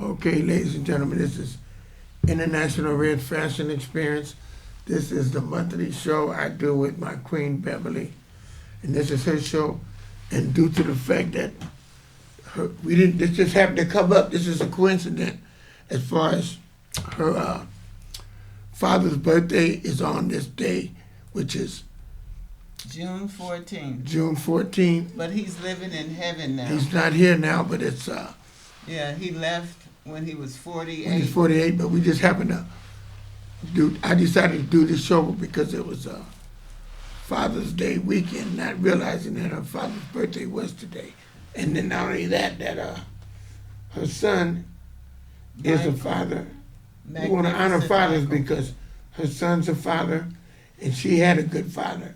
Okay, ladies and gentlemen, this is International Red Fashion Experience. This is the monthly show I do with my queen Beverly, and this is her show. And due to the fact that this just happened to come up. This is a coincidence. As far as her father's birthday is on this day, which is June 14th. June 14th. But he's living in heaven now. He's not here now, but it's Yeah, he left when he was 48. he's 48. But we just happened to do. I decided to do this show because it was Father's Day weekend, not realizing that her father's birthday was today. And then not only that, her son is a father. We want to honor fathers because her son's a father, and she had a good father,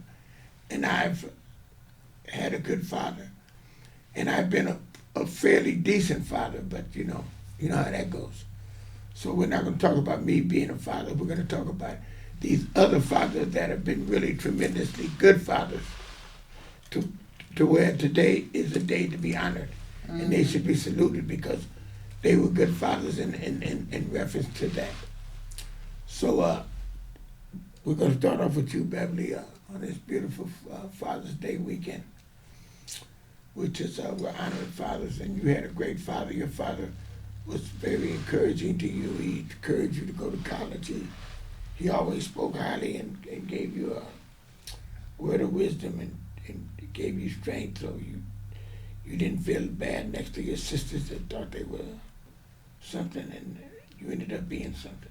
and I've had a good father, and I've been a fairly decent father, but you know how that goes. So we're not going to talk about me being a father. We're going to talk about these other fathers that have been really tremendously good fathers, to where today is a day to be honored, and they should be saluted because they were good fathers in reference to that. So we're going to start off with you, Beverly, on this beautiful Father's Day weekend, which is we're honoring fathers, and you had a great father. Your father was very encouraging to you. He encouraged you to go to college. He always spoke highly and gave you a word of wisdom and gave you strength, so you didn't feel bad next to your sisters that thought they were something, and you ended up being something.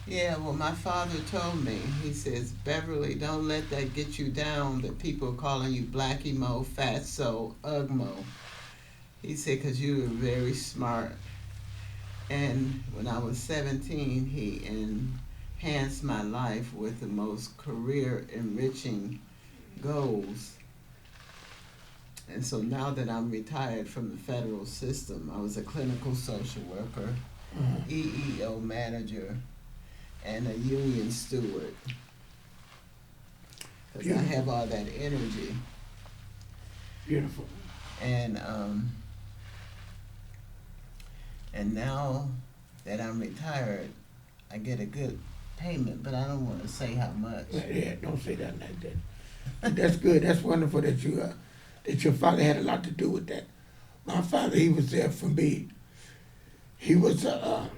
Yeah, well, my father told me, he says, Beverly, don't let that get you down, that people are calling you Blackie Mo, Fatso, Ugmo. He said, because you were very smart. And when I was 17, he enhanced my life with the most career-enriching goals. And so now that I'm retired from the federal system, I was a clinical social worker, EEO manager, and a union steward. Because I have all that energy. Beautiful. And now that I'm retired, I get a good payment, but I don't want to say how much. Yeah, don't say that like that. That's good. That's wonderful that you that your father had a lot to do with that. My father, he was there for me. He was a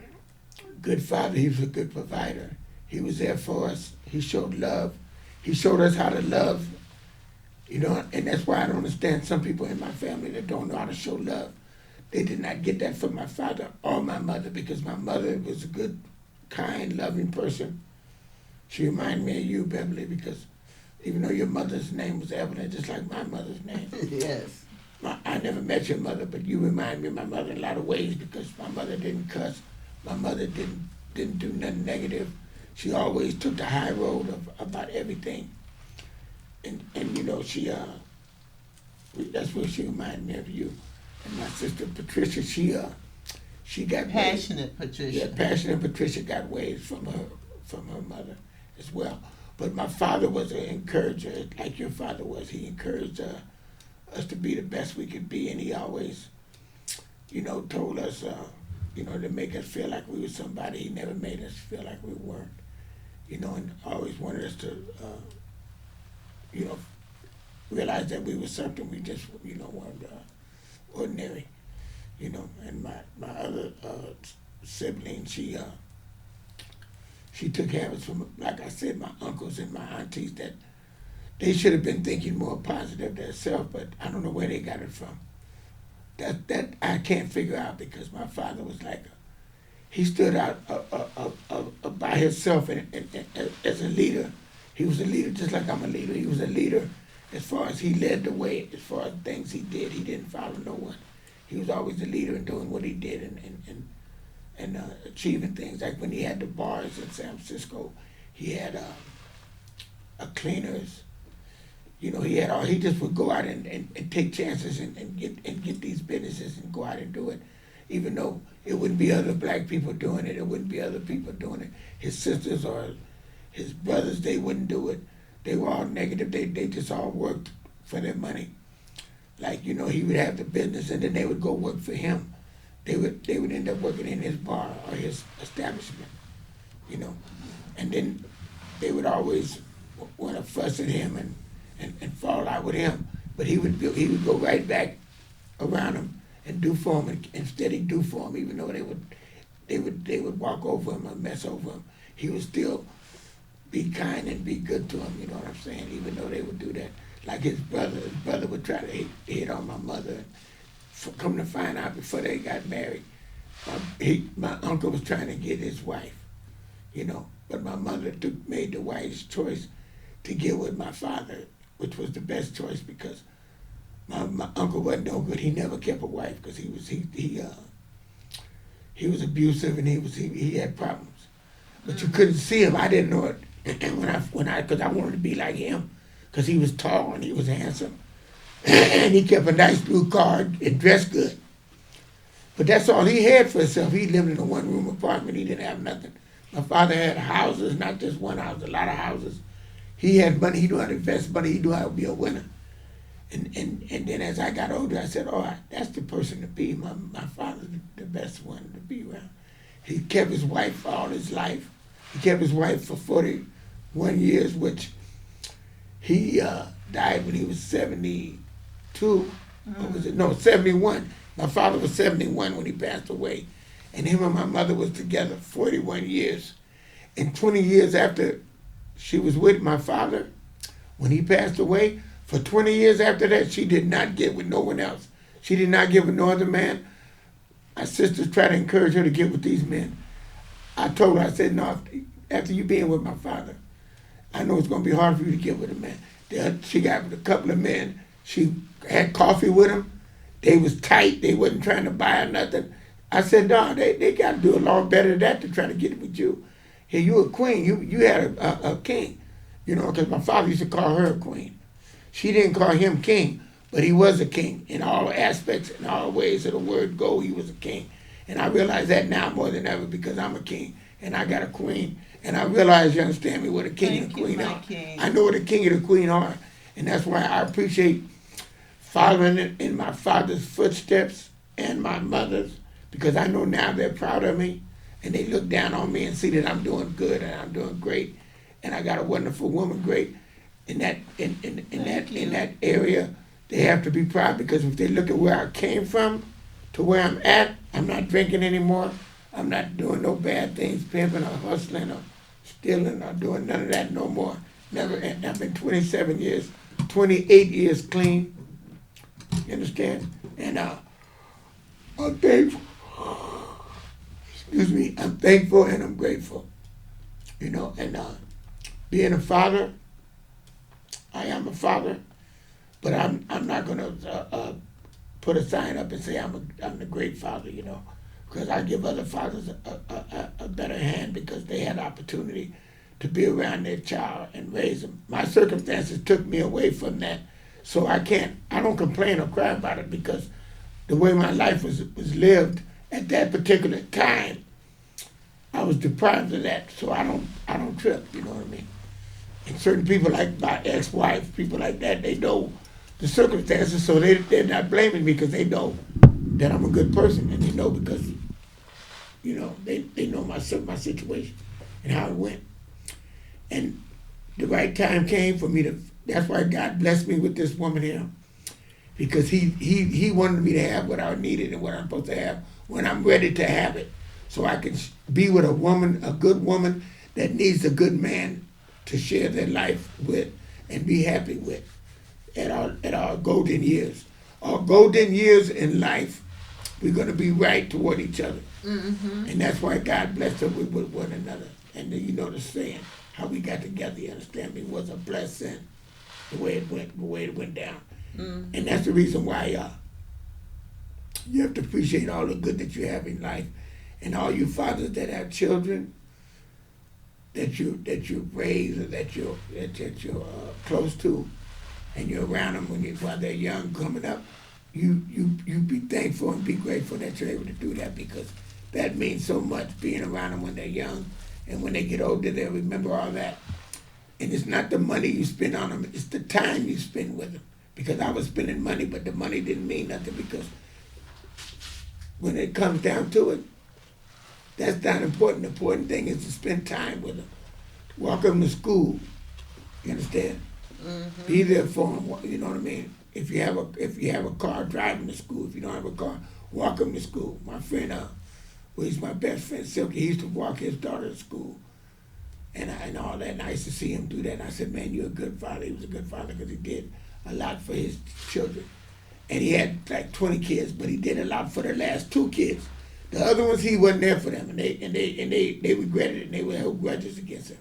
good father. He was a good provider. He was there for us. He showed love. He showed us how to love, and that's why I don't understand some people in my family that don't know how to show love. They did not get that from my father or my mother, because my mother was a good, kind, loving person. She reminded me of you, Beverly, because even though your mother's name was Evelyn, just like my mother's name. Yes. I never met your mother, but you remind me of my mother in a lot of ways, because my mother didn't cuss. My mother didn't do nothing negative. She always took the high road about everything. And she that's where she reminded me of you. And my sister Patricia, she got Passionate ways. Patricia. Yeah, passionate Patricia got ways from her mother as well. But my father was an encourager, like your father was. He encouraged us to be the best we could be, and he always, told us, to make us feel like we were somebody. He never made us feel like we weren't, and always wanted us to, realize that we were something. We just, weren't ordinary, And my other sibling, she took habits from, like I said, my uncles and my aunties, that they should have been thinking more positive themselves, but I don't know where they got it from. That I can't figure out, because my father was like, he stood out by himself and as a leader. He was a leader just like I'm a leader. He was a leader as far as he led the way, as far as things he did. He didn't follow no one. He was always a leader in doing what he did and achieving things. Like when he had the bars in San Francisco, he had a cleaners. He just would go out and take chances and get these businesses and go out and do it, even though it wouldn't be other black people doing it. It wouldn't be other people doing it. His sisters or his brothers, they wouldn't do it. They were all negative. They just all worked for their money. Like, he would have the business and then they would go work for him. they would end up working in his bar or his establishment, you know. And then they would always want to fuss at him and fall out with him. But he would go right back around him and do for him and steady do for him, even though they would walk over him or mess over him. He would still be kind and be good to him, you know what I'm saying? Even though they would do that. Like his brother would try to hit on my mother. Come to find out, before they got married, my uncle was trying to get his wife, you know. But my mother made the wise choice to get with my father, which was the best choice, because my uncle wasn't no good. He never kept a wife because he was abusive and he had problems. But you couldn't see him. I didn't know it because I wanted to be like him, because he was tall and he was handsome. And he kept a nice blue car and dressed good. But that's all he had for himself. He lived in a one-room apartment. He didn't have nothing. My father had houses, not just one house, a lot of houses. He had money. He knew how to invest money. He knew how to be a winner. And then as I got older, I said, oh, that's the person to be. My father's the best one to be around. He kept his wife all his life. He kept his wife for 41 years, which he died when he was 72. Or was it? No, 71. My father was 71 when he passed away. And him and my mother was together 41 years. And 20 years after she was with my father, when he passed away, for 20 years after that, she did not get with no one else. She did not get with no other man. My sisters tried to encourage her to get with these men. I told her, I said, no, after you being with my father, I know it's going to be hard for you to get with a man. Then she got with a couple of men. She had coffee with them. They was tight. They wasn't trying to buy her nothing. I said, no, they got to do a lot better than that to try to get with you. Hey, you a queen. You had a king, you know, because my father used to call her a queen. She didn't call him king, but he was a king in all aspects, in all ways of the word go. He was a king. And I realize that now more than ever, because I'm a king and I got a queen. And I realize, you understand me, what a king and a queen are. I know what a king and a queen are. And that's why I appreciate following in my father's footsteps and my mother's, because I know now they're proud of me and they look down on me and see that I'm doing good and I'm doing great. And I got a wonderful woman, great. In that area, they have to be proud, because if they look at where I came from to where I'm at, I'm not drinking anymore. I'm not doing no bad things, pimping or hustling or stealing or doing none of that no more. Never. And I've been 27 years, 28 years clean. You understand? And I'm thankful. Excuse me. I'm thankful and I'm grateful. You know, and being a father, I am a father, but I'm not gonna put a sign up and say I'm the great father, you know, because I give other fathers a better hand, because they had opportunity to be around their child and raise them. My circumstances took me away from that, so I don't complain or cry about it, because the way my life was lived at that particular time, I was deprived of that, so I don't trip, you know what I mean? And certain people, like my ex-wife, people like that, they know the circumstances, so they're not blaming me, because they know that I'm a good person, and they know because, you know, they know my situation and how it went. And the right time came for me to, that's why God blessed me with this woman here, because he wanted me to have what I needed and what I'm supposed to have when I'm ready to have it, so I can be with a woman, a good woman that needs a good man to share their life with and be happy with at our golden years. Our golden years in life, we're going to be right toward each other. Mm-hmm. And that's why God blessed us with one another. And then, you know the saying, how we got together, you understand me, was a blessing, the way it went down. Mm-hmm. And that's the reason why you have to appreciate all the good that you have in life. And all you fathers that have children, that you raise or that you're close to, and you're around them while they're young coming up, you be thankful and be grateful that you're able to do that, because that means so much, being around them when they're young, and when they get older they'll remember all that. And it's not the money you spend on them, it's the time you spend with them. Because I was spending money, but the money didn't mean nothing, because when it comes down to it, that's not important. The important thing is to spend time with them, walk them to school. You understand? Be there for them. You know what I mean? If you have a car, drive them to school. If you don't have a car, walk them to school. My friend, well, he's my best friend, Silky. He used to walk his daughter to school, and all that. And I used to see him do that. And I said, man, you're a good father. He was a good father because he did a lot for his children. And he had like 20 kids, but he did a lot for the last 2 kids. The other ones, he wasn't there for them, and they regretted it, and they would hold grudges against him.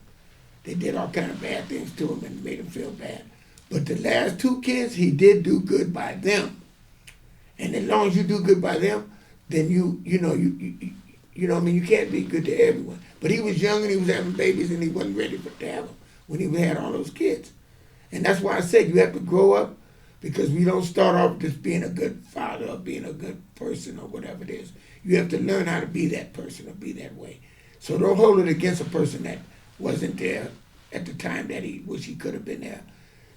They did all kind of bad things to him and made him feel bad. But the last 2 kids, he did do good by them. And as long as you do good by them, then you know what I mean, you can't be good to everyone. But he was young and he was having babies and he wasn't ready to have them when he had all those kids. And that's why I said you have to grow up, because we don't start off just being a good father or being a good person or whatever it is. You have to learn how to be that person or be that way. So don't hold it against a person that wasn't there at the time that he wish he could have been there.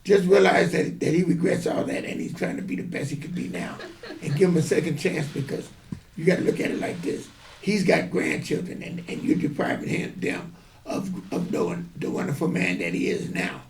Just realize that he regrets all that and he's trying to be the best he could be now. And give him a second chance, because you got to look at it like this. He's got grandchildren and you're depriving them of knowing the wonderful man that he is now.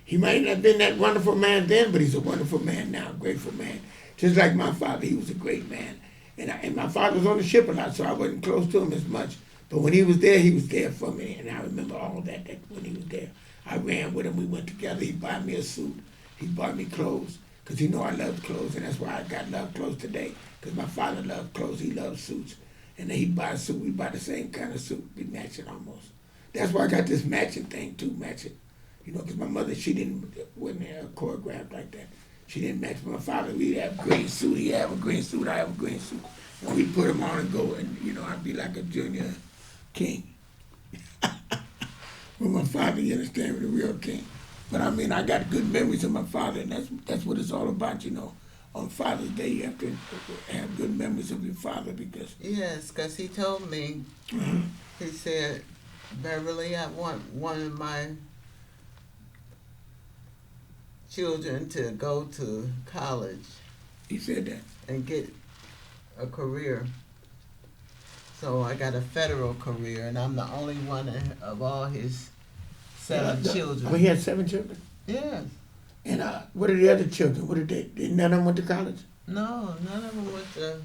He might not have been that wonderful man then, but he's a wonderful man now, a grateful man. Just like my father, he was a great man. And my father was on the ship a lot, so I wasn't close to him as much. But when he was there for me. And I remember all that when he was there. I ran with him, we went together. He bought me a suit. He bought me clothes, because he know I loved clothes, and that's why I got love clothes today. Because my father loved clothes, he loved suits. And then he'd buy a suit, we buy the same kind of suit, we match it almost. That's why I got this matching thing too, matching. You know, because my mother, wasn't choreographed like that. She didn't match my father. We'd have a green suit, he'd have a green suit, I have a green suit. And we'd put them on and go, and I'd be like a junior king. With my father, you understand, with a real king. But I mean, I got good memories of my father, and that's what it's all about, On Father's Day, you have to have good memories of your father, because... Yes, because he told me, he said, Beverly, I want one of my children to go to college. He said that. And get a career. So I got a federal career, and I'm the only one of all his 7 children. Oh, he had 7 children? Yes. And what are the other children? What did they? None of them went to college? No, none of them went to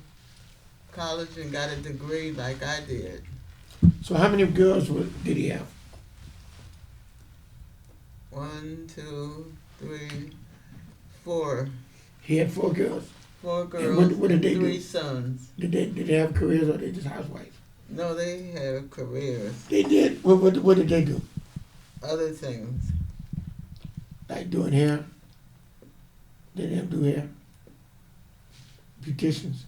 college and got a degree like I did. So how many girls did he have? 1, 2, 3, 4. He had 4 girls? 4 girls, what did they 3 do? sons. Did they have careers, or they just housewives? No, they have careers. They did? What did they do? Other things. Like doing hair? Did they do hair? Beauticians?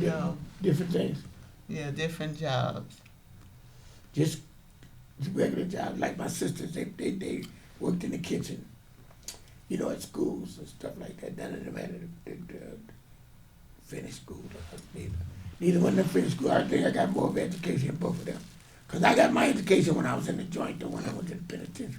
No. Different things? Yeah, different jobs. Just regular jobs. Like my sisters, they worked in the kitchen, at schools and stuff like that. None of them had to finish school. Neither one of them finished school. I think I got more of education than both of them. Because I got my education when I was in the joint than when I went to the penitentiary.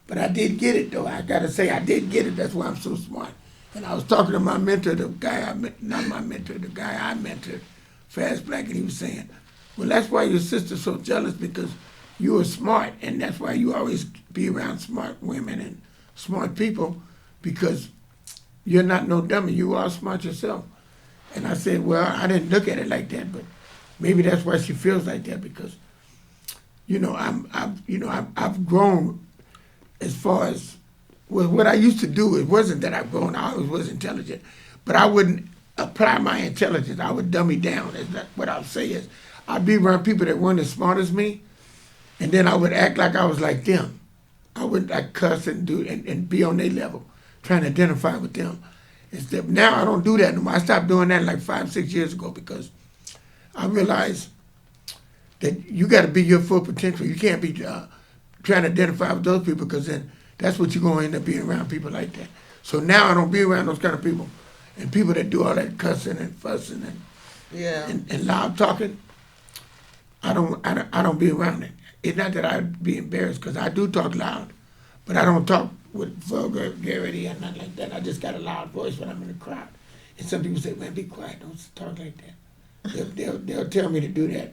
But I did get it, though. I got to say, I did get it. That's why I'm so smart. And I was talking to my mentor, the guy I mentored, Fast Black, and he was saying, well, that's why your sister's so jealous, because you were smart, and that's why you always be around smart women and smart people, because you're not no dummy. You are smart yourself. And I said, well, I didn't look at it like that, but maybe that's why she feels like that, because, I've grown as far as what I used to do. It wasn't that I've grown. I always was intelligent, but I wouldn't apply my intelligence. I would dummy down. What I would say is, I'd be around people that weren't as smart as me, and then I would act like I was like them. I wouldn't like cuss and and be on their level, trying to identify with them. Instead, now I don't do that no more. I stopped doing that like 5-6 years ago, because I realized that you got to be your full potential. You can't be trying to identify with those people, because then that's what you're going to end up being around, people like that. So now I don't be around those kind of people, and people that do all that cussing and fussing and loud talking. I don't be around it. It's not that I'd be embarrassed, because I do talk loud, but I don't talk with vulgarity or nothing like that. I just got a loud voice when I'm in the crowd. And some people say, man, be quiet, don't talk like that. They'll tell me to do that.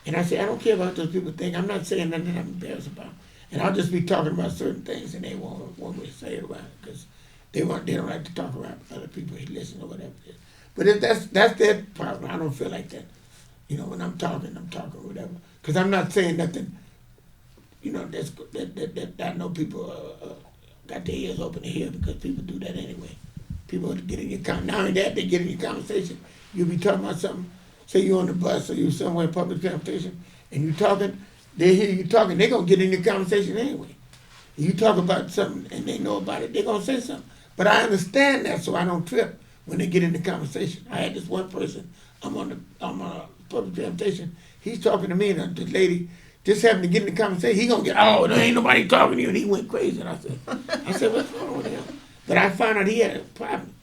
And I say, I don't care about those people think. I'm not saying nothing that I'm embarrassed about. And I'll just be talking about certain things and they won't want me to say it around because they don't like to talk around other people who listen or whatever it is. But if that's their problem, I don't feel like that. You know, when I'm talking whatever. Because I'm not saying nothing, you know, that I know people got their ears open to hear because people do that anyway. People get in your conversation. Not only that, they get in your conversation. You'll be talking about something, say you're on the bus or you're somewhere in public transportation, and you're talking, they hear you talking, they're going to get in your conversation anyway. You talk about something and they know about it, they're going to say something. But I understand that so I don't trip when they get in the conversation. I had this one person, I'm on a public transportation, he's talking to me and the lady just happened to get in the conversation, he going to get, oh, there ain't nobody talking to you, and he went crazy. And I said, what's wrong with him? But I found out he had a problem.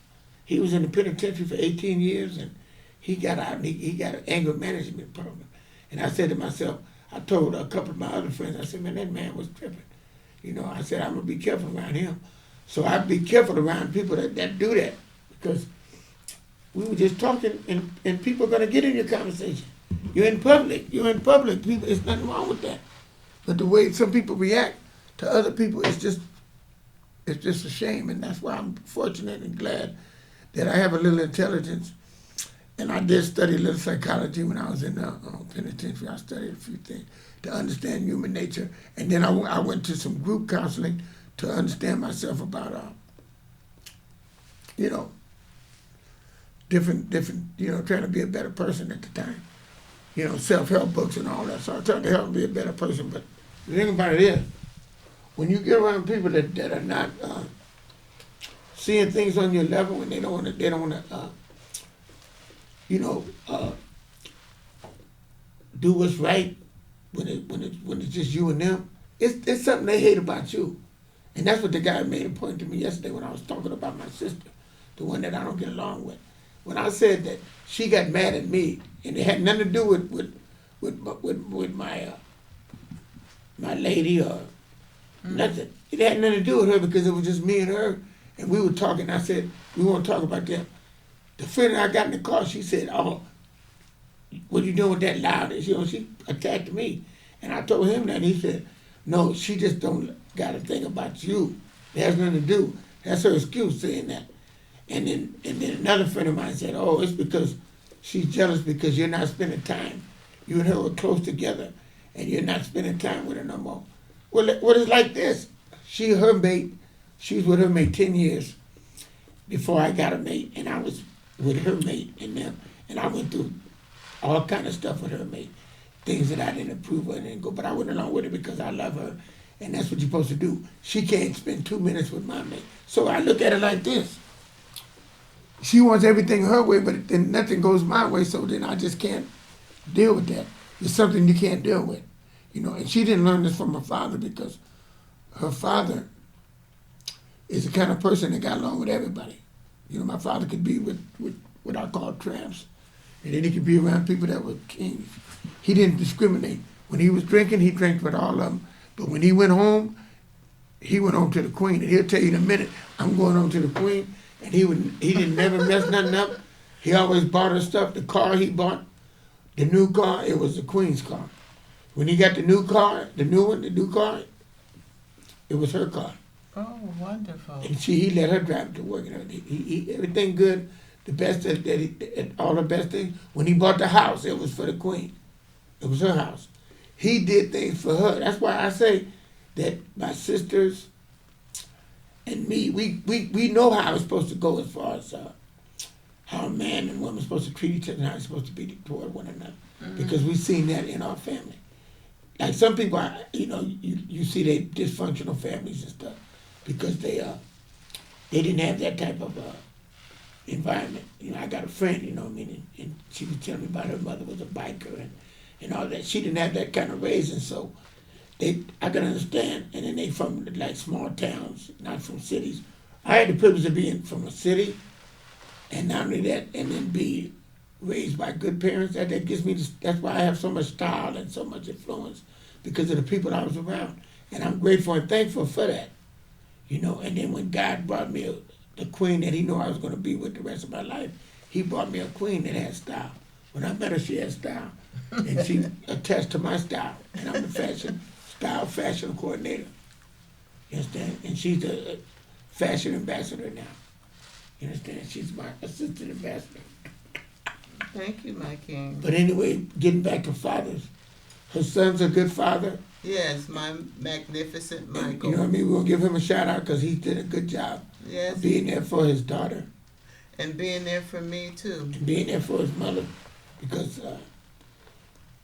He was in the penitentiary for 18 years and he got out and he got an anger management problem. And I said to myself, I told a couple of my other friends, I said, man, that man was tripping. You know, I said, I'm going to be careful around him. So I'd be careful around people that do that because we were just talking and people are going to get in your conversation. You're in public. People, there's nothing wrong with that. But the way some people react to other people, it's just a shame. And that's why I'm fortunate and glad that I have a little intelligence. And I did study a little psychology when I was in the penitentiary. I studied a few things to understand human nature. And then I went to some group counseling to understand myself about, different, trying to be a better person at the time. Self-help books and all that. So I tried to help me be a better person. But the thing about it is, when you get around people that are not seeing things on your level and they don't want to, do what's right when it's just you and them, it's something they hate about you. And that's what the guy made a point to me yesterday when I was talking about my sister, the one that I don't get along with. When I said that she got mad at me, and it had nothing to do with my my lady or nothing. It had nothing to do with her because it was just me and her, and we were talking. I said, we want to talk about that. The friend that I got in the car, she said, oh, what are you doing with that loud? She attacked me. And I told him that, and he said, no, she just don't got a thing about you. It has nothing to do. That's her excuse saying that. And then another friend of mine said, oh, it's because she's jealous because you're not spending time. You and her were close together, and you're not spending time with her no more. Well, it's like this. She was with her mate 10 years before I got a mate, and I was with her mate and them, and I went through all kind of stuff with her mate, things that I didn't approve of and didn't go, but I went along with it because I love her, and that's what you're supposed to do. She can't spend 2 minutes with my mate. So I look at it like this. She wants everything her way, but then nothing goes my way, so then I just can't deal with that. It's something you can't deal with. And she didn't learn this from her father because her father is the kind of person that got along with everybody. My father could be with what I call tramps, and then he could be around people that were kings. He didn't discriminate. When he was drinking, he drank with all of them. But when he went home to the queen, and he'll tell you in a minute, I'm going home to the queen. And he didn't never mess nothing up. He always bought her stuff. The car he bought, the new car, it was the queen's car. When he got the new car, the new car, it was her car. Oh, wonderful. And he let her drive to work. He everything good, the best all the best things. When he bought the house, it was for the queen. It was her house. He did things for her. That's why I say that my sisters and me, we know how it's supposed to go as far as how a man and woman are supposed to treat each other and how they're supposed to be toward one another. Mm-hmm. Because we've seen that in our family. Like some people, you see they dysfunctional families and stuff because they didn't have that type of environment. I got a friend, and she was telling me about her mother was a biker and all that. She didn't have that kind of raising, so I can understand. And then they from like small towns, not from cities. I had the privilege of being from a city, and not only that, and then be raised by good parents. That gives me that's why I have so much style and so much influence, because of the people I was around. And I'm grateful and thankful for that. You know, and then when God brought me the queen that he knew I was going to be with the rest of my life, he brought me a queen that had style. When I met her, she had style. And she attached to my style. And I'm the fashion coordinator. You understand? And she's a fashion ambassador now. You understand? She's my assistant ambassador. Thank you, my king. But anyway, getting back to fathers, her son's a good father. Yes, my magnificent Michael. You know what I mean? We'll give him a shout out because he did a good job Yes. of being there for his daughter And being there for me too. and being there for his mother because,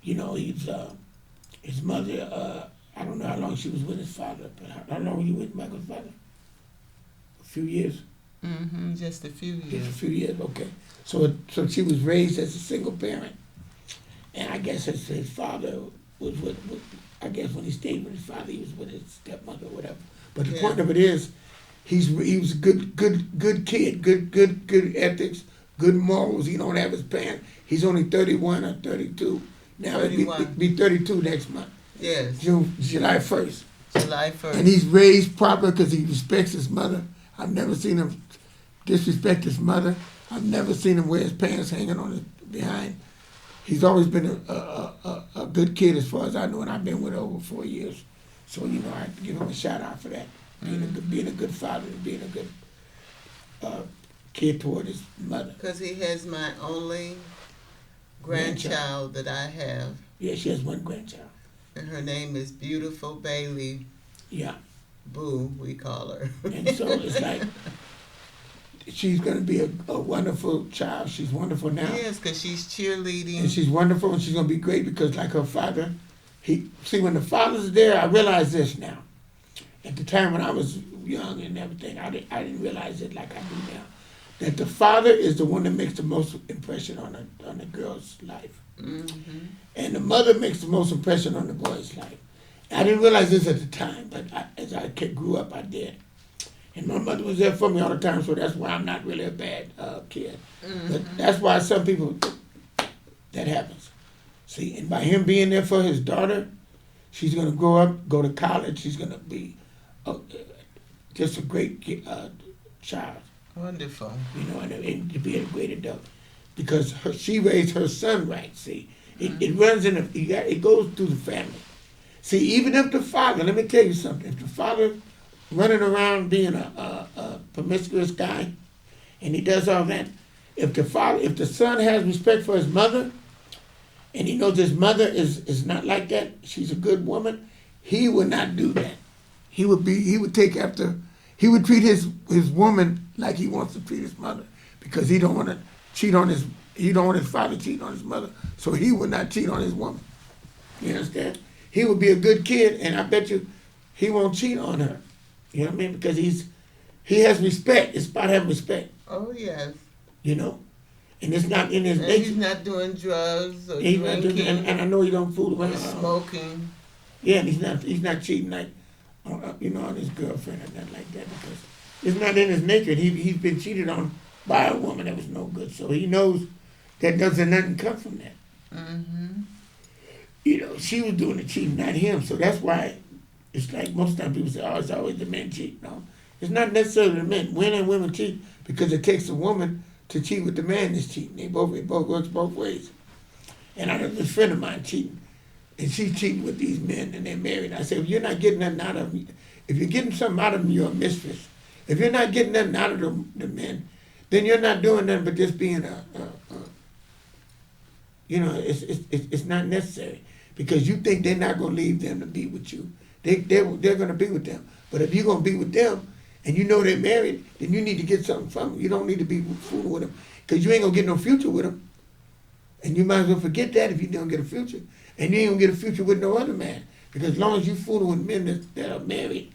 you know, his mother, I don't know how long she was with his father, but how long were you with Michael's father? A few years? Just a few Just a years. few years, okay. So she was raised as a single parent. And I guess his father was I guess when he stayed with his father, he was with his stepmother or whatever. But the Yeah. point of it is, he was a good kid, good ethics, good morals. He don't have his pants. He's only 31 or 32. Now it'll 31. be 32 next month, Yes. July 1st. July 1st. And he's raised proper because he respects his mother. I've never seen him disrespect his mother. I've never seen him wear his pants hanging on his behind. He's always been a good kid as far as I know, and I've been with her over 4 years. So, you know, I give him a shout out for that. Being a good father and being a good kid toward his mother. Because he has my only grandchild that I have. Yeah, she has one grandchild. And her name is Beautiful Bailey Yeah. Boo, we call her. And so it's like, she's going to be a wonderful child. She's wonderful now. Yes, because she's cheerleading. And she's wonderful, and she's going to be great because, like her father, when the father's there, I realize this now. At the time when I was young and everything, I didn't realize it like I do now. That the father is the one that makes the most impression on a girl's life. And the mother makes the most impression on the boy's life. I didn't realize this at the time, but as I grew up, I did. And my mother was there for me all the time, so that's why I'm not really a bad kid. But that's why some people, that happens. See, and by him being there for his daughter, she's going to grow up, go to college, she's going to be just a great child. Wonderful. You know, and to be a great adult. Because she raised her son right, see. It runs in, it goes through the family. See, even if the father, let me tell you something, if the father running around being a promiscuous guy, and he does all that, if the son has respect for his mother, and he knows his mother is not like that, she's a good woman, he would not do that. He would treat his woman like he wants to treat his mother, because he don't want to cheat on his father cheating on his mother, so he would not cheat on his woman. You understand? He would be a good kid, and I bet you he won't cheat on her. You know what I mean? Because he has respect. It's about having respect. Oh, yes. You know? And it's not in his And nature. he's not doing drugs or He's not drinking doing, and I know he don't fool or around. smoking. Yeah, and he's not cheating like, on his girlfriend or nothing like that, because it's not in his nature. He's been cheated on by a woman that was no good, so he knows that nothing come from that. You know, she was doing the cheating, not him. So that's why it's like most times people say, "Oh, it's always the men cheat." No, it's not necessarily the men. Men and women cheat because it takes a woman to cheat with the man that's cheating. It both works both ways. And I have this friend of mine cheating, and she's cheating with these men, and they're married. I said, if you're not getting nothing out of them, if you're getting something out of them, you're a mistress. If you're not getting nothing out of the men, then you're not doing nothing but just being it's not necessary, because you think they're not going to leave them to be with you. They're going to be with them. But if you're going to be with them and you know they're married, then you need to get something from them. You don't need to be fooling with them, because you ain't going to get no future with them. And you might as well forget that if you don't get a future. And you ain't going to get a future with no other man. Because as long as you fooling with men that are married,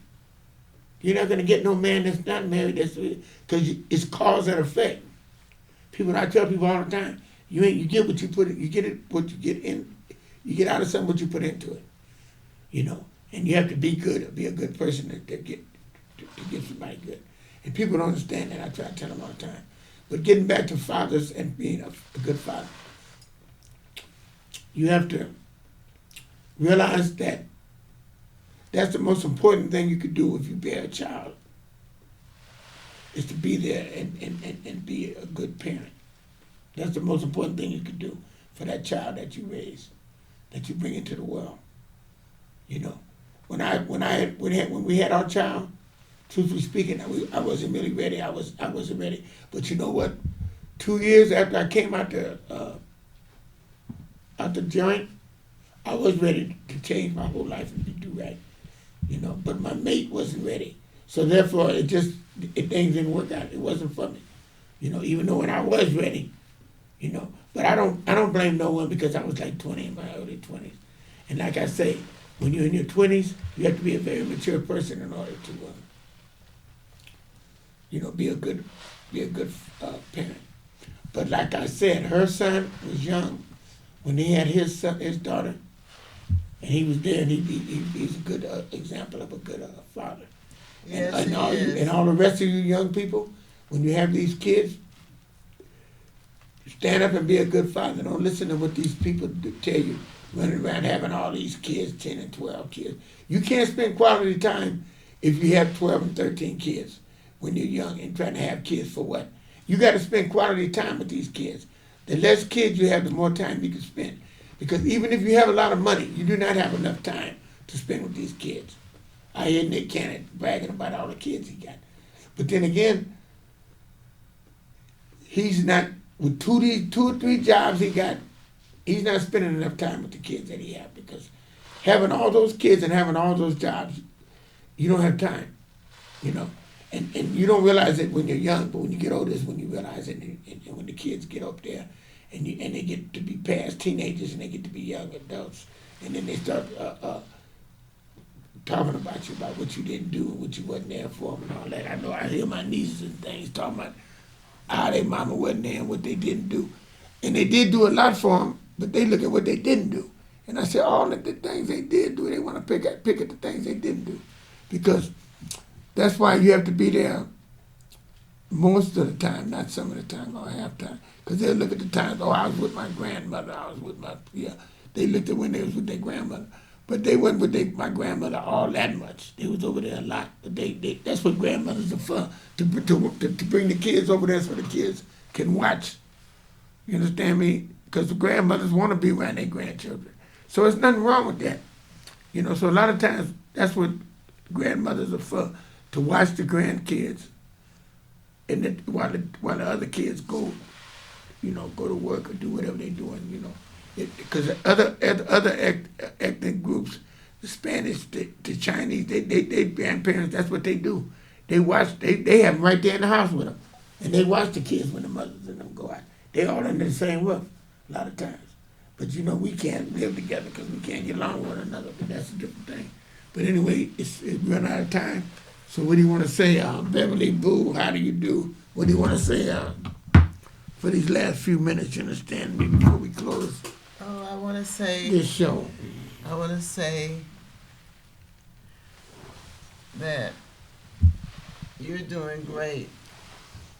you're not going to get no man that's not married. Because it's cause and effect. I tell people all the time, you get what you put in, you get out of something what you put into it. You know, and you have to be good, be a good person to get somebody good. And people don't understand that. I try to tell them all the time. But getting back to fathers and being a good father, you have to realize that that's the most important thing you could do if you bear a child is to be there and be a good parent. That's the most important thing you can do for that child that you raise, that you bring into the world. You know, when we had our child, truthfully speaking, I wasn't really ready. I wasn't ready. But you know what? 2 years after I came out the joint, I was ready to change my whole life and do right. You know, but my mate wasn't ready. So therefore, things didn't work out. It wasn't for me. You know, even though when I was ready, you know. But I don't blame no one because I was like 20 in my early 20s. And like I say, when you're in your 20s, you have to be a very mature person in order to, be a good parent. But like I said, her son was young when he had his daughter, and he was there, and he's a good example of a good father. Yes, And all the rest of you young people, when you have these kids, stand up and be a good father. Don't listen to what these people tell you, running around having all these kids, 10 and 12 kids. You can't spend quality time if you have 12 and 13 kids when you're young and trying to have kids for what? You got to spend quality time with these kids. The less kids you have, the more time you can spend. Because even if you have a lot of money, you do not have enough time to spend with these kids. I hear Nick Cannon bragging about all the kids he got. But then again, he's not, with two or three jobs he got, he's not spending enough time with the kids that he has, because having all those kids and having all those jobs, you don't have time, you know. And you don't realize it when you're young, but when you get older is when you realize it. And when the kids get up there and they get to be past teenagers and they get to be young adults, and then they start talking about you, about what you didn't do and what you wasn't there for them and all that. I know I hear my nieces and things talking about how their mama wasn't there and what they didn't do. And they did do a lot for them, but they look at what they didn't do. And I said, all of the things they did do, they want to pick at the things they didn't do. Because that's why you have to be there most of the time, not some of the time or half time. Because they'll look at the times, I was with my grandmother, they looked at when they was with their grandmother. But they wasn't with my grandmother all that much. They was over there a lot. But that's what grandmothers are for, to bring the kids over there so the kids can watch. You understand me? Because the grandmothers want to be around their grandchildren. So there's nothing wrong with that. You know, so a lot of times that's what grandmothers are for, to watch the grandkids, and then while the other kids go to work or do whatever they're doing, you know. Because other ethnic groups, the Spanish, the Chinese, they grandparents, that's what they do. They watch, they have them right there in the house with them. And they watch the kids when the mothers and them go out. They all under the same roof a lot of times. But you know, we can't live together because we can't get along with one another, but that's a different thing. But anyway, it's run out of time. So what do you want to say, Beverly Boo? How do you do? What do you want to say for these last few minutes, you understand me, before we close Oh, I want to say this show? I want to say that you're doing great,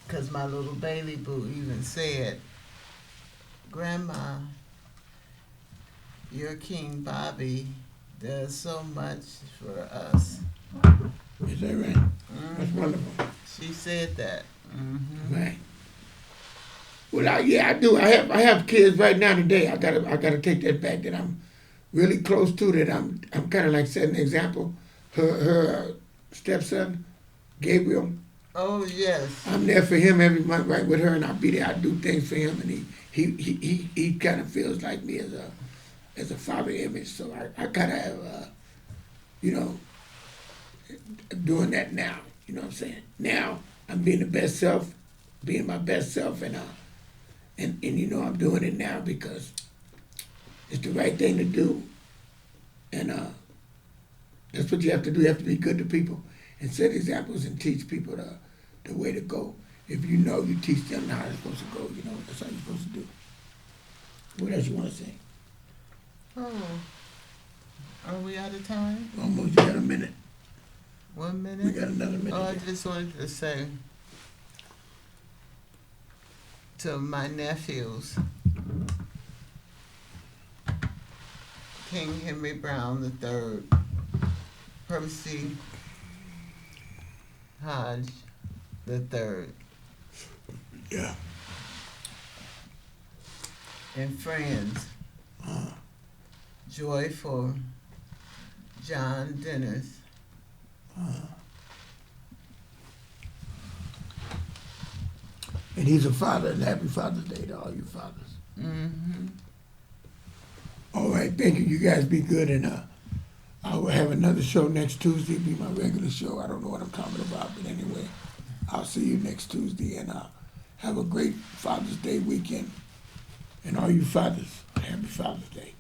because my little Bailey Boo even said, Grandma, your King Bobby does so much for us. Is that right? That's wonderful. She said that. Mm-hmm. Right. Well, I do. I have kids right now today. I gotta take that back. That I'm really close to. That I'm kind of like setting an example. Her stepson, Gabriel. Oh yes. I'm there for him every month, right with her, and I'll be there. I do things for him, and he kind of feels like me as a father image. So I kind of have doing that now. You know what I'm saying? Now I'm being my best self, and I'm doing it now because it's the right thing to do, and that's what you have to do. You have to be good to people and set examples and teach people the way to go. If you know, you teach them how they're supposed to go. You know, that's how you're supposed to do. What else you want to say? Oh, are we out of time? Almost. You got a minute. 1 minute? We got another minute. Oh, I just wanted to say to my nephews, King Henry Brown III, Percy Hodge, the 3rd. Yeah. And friends, joy for John Dennis. And he's a father, and happy Father's Day to all you fathers. Mm-hmm. All right, thank you. You guys be good, and I will have another show next Tuesday. It'll be my regular show. I don't know what I'm talking about, but anyway, I'll see you next Tuesday, and have a great Father's Day weekend. And all you fathers, happy Father's Day.